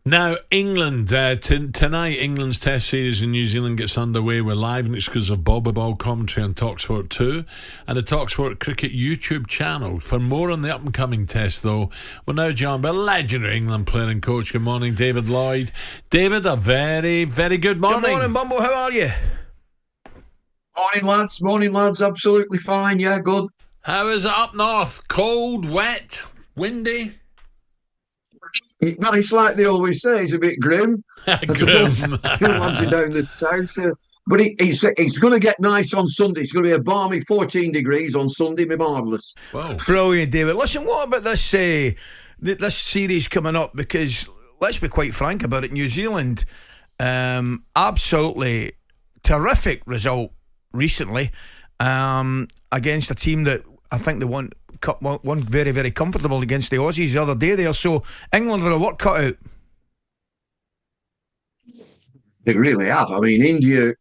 Now, England, tonight, England's Test series in New Zealand gets underway with live and exclusive ball-by-ball commentary on talkSPORT 2 and the talkSPORT Cricket YouTube channel. For more on the up-and-coming Test, though, we're now joined by legendary England player and coach. Good morning, David Lloyd. David, a very, very good morning. Good morning, Bumble. How are you? Morning, lads. Absolutely fine. Yeah, good. How is it up north? Cold, wet, windy? Well, it's like they always say, it's a bit grim. Grim. Lads are down this town, so. But it's going to get nice on Sunday. It's going to be a balmy 14 degrees on Sunday. Be marvellous. Wow. Brilliant, David. Listen, what about this this series coming up? Because let's be quite frank about it. New Zealand, absolutely terrific result recently against a team that I think they won very, very comfortable against the Aussies the other day there. So England were a work cut out. They really have. I mean, India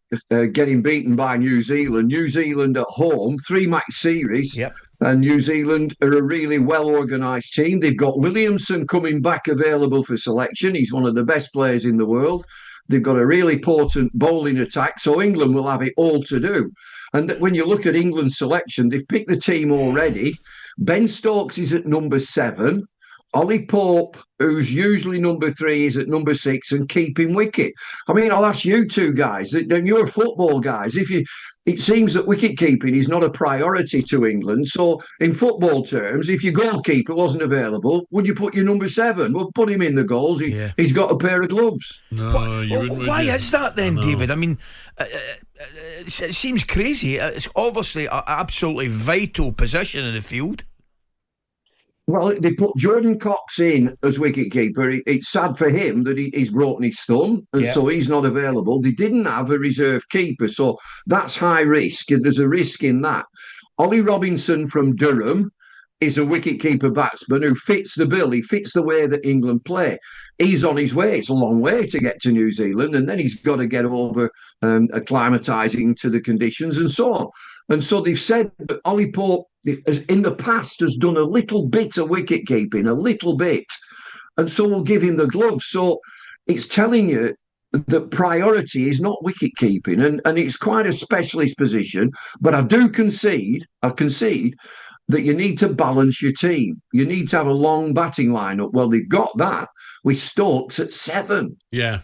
getting beaten by New Zealand. New Zealand at home, 3-match series. Yep. And New Zealand are a really well-organised team. They've got Williamson coming back available for selection. He's one of the best players in the world. They've got a really potent bowling attack. So England will have it all to do. And when you look at England's selection, they've picked the team already. Ben Stokes is at number 7. Ollie Pope, who's usually number 3, is at number 6 and keeping wicket. I mean, I'll ask you two guys, you're football guys, it seems that wicket keeping is not a priority to England. So in football terms, if your goalkeeper wasn't available, would you put your number 7? Well, put him in the goals. He's got a pair of gloves. No, you wouldn't. Why is that then, David? I mean, it seems crazy. It's obviously an absolutely vital position in the field. Well, they put Jordan Cox in as wicketkeeper. It's sad for him that he's broken his thumb, and so he's not available. They didn't have a reserve keeper, so that's high risk, and there's a risk in that. Ollie Robinson from Durham is a wicketkeeper batsman who fits the bill. He fits the way that England play. He's on his way. It's a long way to get to New Zealand, and then he's got to get over acclimatising to the conditions and so on. And so they've said that Ollie Pope, in the past, has done a little bit of wicket keeping, a little bit, and so we'll give him the gloves. So it's telling you that priority is not wicket keeping, and it's quite a specialist position. But I concede that you need to balance your team. You need to have a long batting lineup. Well, they've got that with Stokes at 7. Yeah.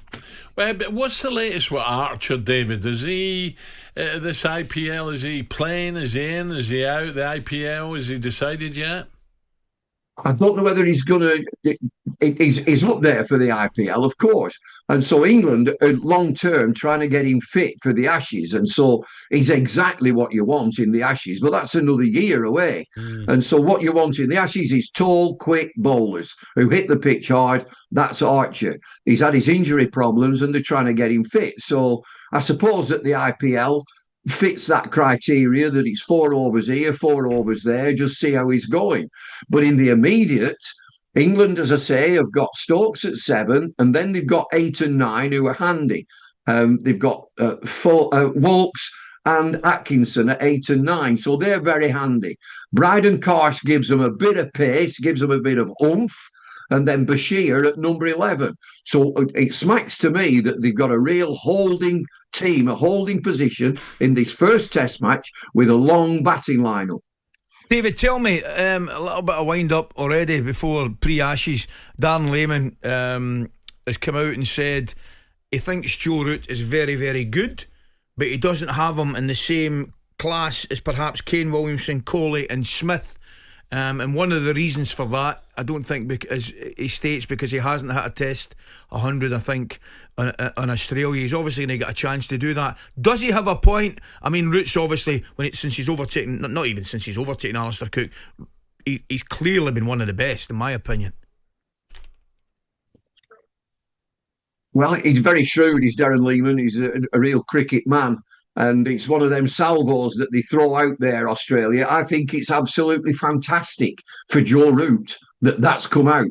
Well, but what's the latest with Archer, David? Is he, this IPL, is he playing? Is he in? Is he out? The IPL, is he decided yet? I don't know whether he's going to. He's up there for the IPL, of course. And so England are long-term trying to get him fit for the Ashes. And so he's exactly what you want in the Ashes. But that's another year away. And so what you want in the Ashes is tall, quick bowlers who hit the pitch hard. That's Archer. He's had his injury problems and they're trying to get him fit. So I suppose that the IPL fits that criteria, that it's 4 overs here, 4 overs there, just see how he's going. But in the immediate, England, as I say, have got Stokes at 7, and then they've got 8 and 9 who are handy. They've got Wilkes and Atkinson at 8 and 9, so they're very handy. Bryden Karsh gives them a bit of pace, gives them a bit of oomph, and then Bashir at number 11. So it smacks to me that they've got a real holding team, a holding position in this first Test match with a long batting lineup. David, tell me, a little bit of wind-up already before pre-Ashes. Darren Lehmann has come out and said he thinks Joe Root is very, very good, but he doesn't have him in the same class as perhaps Kane Williamson, Kohli and Smith. And one of the reasons for that, I don't think, because he states because he hasn't had a Test 100, I think, on Australia. He's obviously going to get a chance to do that. Does he have a point? I mean, Root's obviously, since he's overtaken, not even since he's overtaken Alistair Cook, he's clearly been one of the best, in my opinion. Well, he's very shrewd, he's Darren Lehmann. He's a real cricket man. And it's one of them salvos that they throw out there, Australia. I think it's absolutely fantastic for Joe Root that's come out,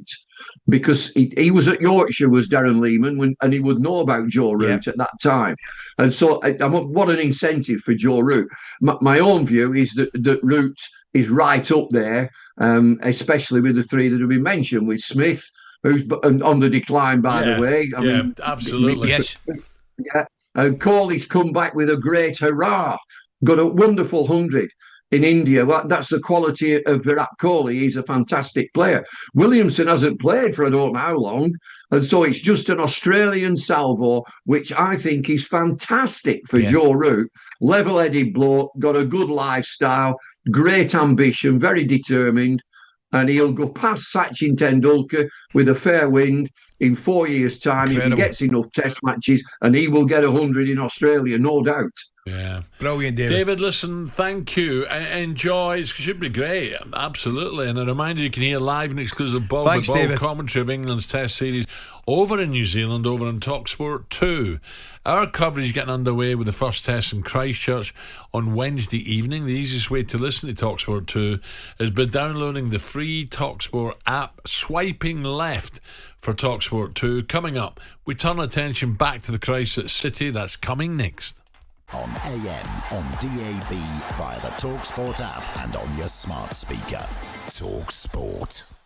because he was at Yorkshire, was Darren Lehmann, and he would know about Joe Root at that time. And so what an incentive for Joe Root. My own view is that Root is right up there, especially with the 3 that have been mentioned, with Smith, who's on the decline, by the way. I mean, absolutely. Yes. Yeah. And Cawley's come back with a great hurrah. Got a wonderful 100 in India. Well, that's the quality of Virat Kohli. He's a fantastic player. Williamson hasn't played for I don't know how long. And so it's just an Australian salvo, which I think is fantastic for Joe Root. Level-headed bloke, got a good lifestyle, great ambition, very determined. And he'll go past Sachin Tendulkar with a fair wind in 4 years' time. Incredible. If he gets enough test matches, and he will get 100 in Australia, no doubt. Yeah. Brilliant, David. David, listen, thank you. Enjoy. It should be great. Absolutely. And a reminder, you can hear live and exclusive ball commentary of England's Test series over in New Zealand, over on talkSPORT 2. Our coverage getting underway with the first test in Christchurch on Wednesday evening. The easiest way to listen to talkSPORT 2 is by downloading the free talkSPORT app, swiping left for talkSPORT 2. Coming up, we turn attention back to the Christchurch City. That's coming next. On AM, on DAB, via the talkSPORT app and on your smart speaker. talkSPORT.